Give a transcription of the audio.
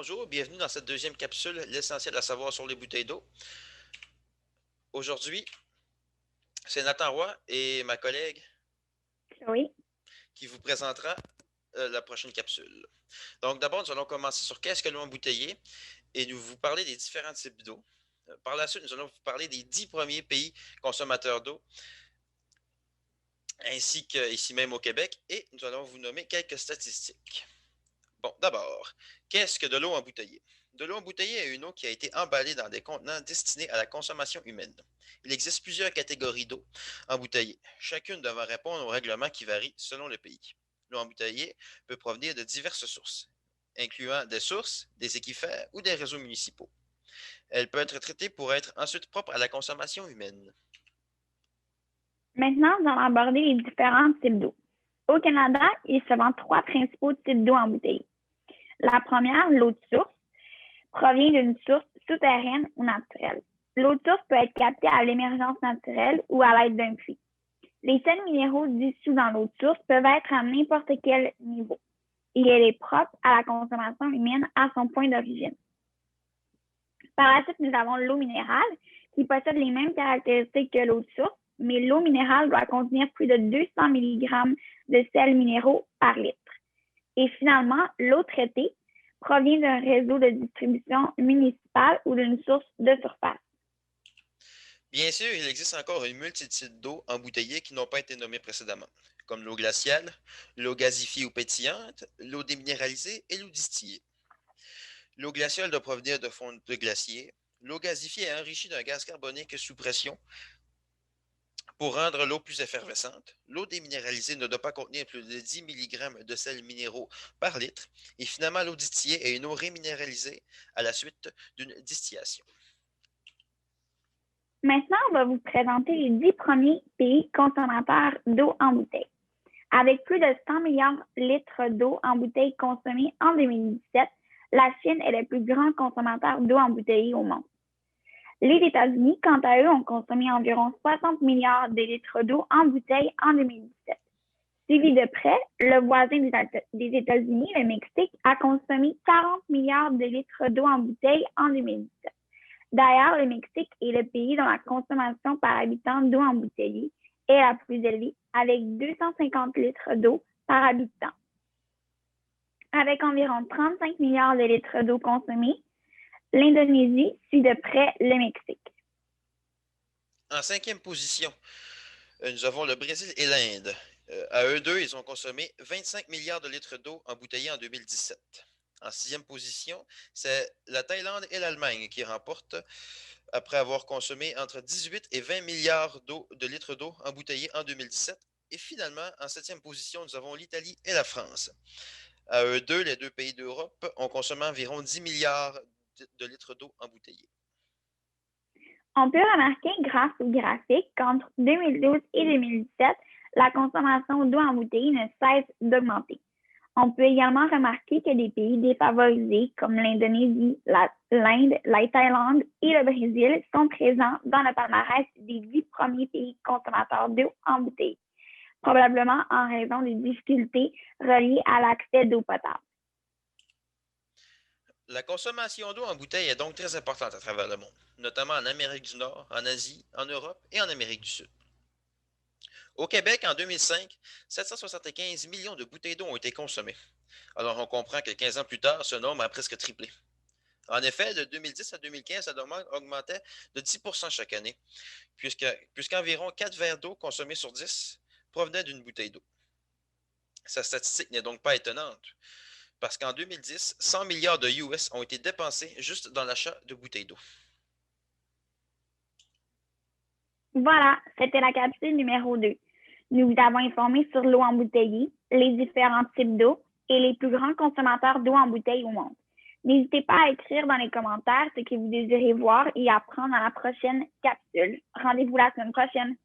bonjour, bienvenue dans cette deuxième capsule, l'essentiel à savoir sur les bouteilles d'eau. Aujourd'hui, c'est Nathan Roy et ma collègue Oui. qui vous présentera la prochaine capsule. Donc d'abord, nous allons commencer sur qu'est-ce que l'eau embouteillée et nous vous parler des différents types d'eau. Par la suite, nous allons vous parler des 10 premiers pays consommateurs d'eau, ainsi qu'ici même au Québec, et nous allons vous nommer quelques statistiques. Bon, d'abord, qu'est-ce que de l'eau embouteillée? De l'eau embouteillée est une eau qui a été emballée dans des contenants destinés à la consommation humaine. Il existe plusieurs catégories d'eau embouteillée, chacune devant répondre aux règlements qui varient selon le pays. L'eau embouteillée peut provenir de diverses sources, incluant des sources, des équifères ou des réseaux municipaux. Elle peut être traitée pour être ensuite propre à la consommation humaine. Maintenant, nous allons aborder les différents types d'eau. Au Canada, il se vend trois principaux types d'eau embouteillée. La première, l'eau de source, provient d'une source souterraine ou naturelle. L'eau de source peut être captée à l'émergence naturelle ou à l'aide d'un puits. Les sels minéraux dissous dans l'eau de source peuvent être à n'importe quel niveau et elle est propre à la consommation humaine à son point d'origine. Par la suite, nous avons l'eau minérale qui possède les mêmes caractéristiques que l'eau de source, mais l'eau minérale doit contenir plus de 200 mg de sels minéraux par litre. Et finalement, l'eau traitée provient d'un réseau de distribution municipale ou d'une source de surface. Bien sûr, il existe encore une multitude d'eau embouteillées qui n'ont pas été nommées précédemment, comme l'eau glaciale, l'eau gazifiée ou pétillante, l'eau déminéralisée et l'eau distillée. L'eau glaciale doit provenir de fonds de glacier. L'eau gazifiée est enrichie d'un gaz carbonique sous pression pour rendre l'eau plus effervescente. L'eau déminéralisée ne doit pas contenir plus de 10 mg de sels minéraux par litre. Et finalement, l'eau distillée est une eau réminéralisée à la suite d'une distillation. Maintenant, on va vous présenter les 10 premiers pays consommateurs d'eau en bouteille. Avec plus de 100 milliards de litres d'eau en bouteille consommés en 2017, la Chine est le plus grand consommateur d'eau embouteillée au monde. Les États-Unis, quant à eux, ont consommé environ 60 milliards de litres d'eau en bouteille en 2017. Suivi de près, le voisin des États-Unis, le Mexique, a consommé 40 milliards de litres d'eau en bouteille en 2017. D'ailleurs, le Mexique est le pays dont la consommation par habitant d'eau embouteillée est la plus élevée, avec 250 litres d'eau par habitant. Avec environ 35 milliards de litres d'eau consommés, l'Indonésie suit de près le Mexique. En cinquième position, nous avons le Brésil et l'Inde. À eux deux, ils ont consommé 25 milliards de litres d'eau embouteillée en 2017. En sixième position, c'est la Thaïlande et l'Allemagne qui remportent après avoir consommé entre 18 et 20 milliards de litres d'eau embouteillée en 2017. Et finalement, en septième position, nous avons l'Italie et la France. À eux deux, les deux pays d'Europe ont consommé environ 10 milliards de litres d'eau embouteillée. On peut remarquer grâce au graphique qu'entre 2012 et 2017, la consommation d'eau embouteillée ne cesse d'augmenter. On peut également remarquer que des pays défavorisés comme l'Indonésie, l'Inde, la Thaïlande et le Brésil sont présents dans le palmarès des 10 premiers pays consommateurs d'eau embouteillée, probablement en raison des difficultés reliées à l'accès d'eau potable. La consommation d'eau en bouteille est donc très importante à travers le monde, notamment en Amérique du Nord, en Asie, en Europe et en Amérique du Sud. Au Québec, en 2005, 775 millions de bouteilles d'eau ont été consommées. Alors on comprend que 15 ans plus tard, ce nombre a presque triplé. En effet, de 2010 à 2015, la demande augmentait de 10% chaque année, puisqu'environ 4 verres d'eau consommés sur 10 provenaient d'une bouteille d'eau. Sa statistique n'est donc pas étonnante, parce qu'en 2010, 100 milliards de US ont été dépensés juste dans l'achat de bouteilles d'eau. Voilà, c'était la capsule numéro 2. Nous vous avons informé sur l'eau embouteillée, les différents types d'eau et les plus grands consommateurs d'eau en bouteille au monde. N'hésitez pas à écrire dans les commentaires ce que vous désirez voir et apprendre dans la prochaine capsule. Rendez-vous la semaine prochaine.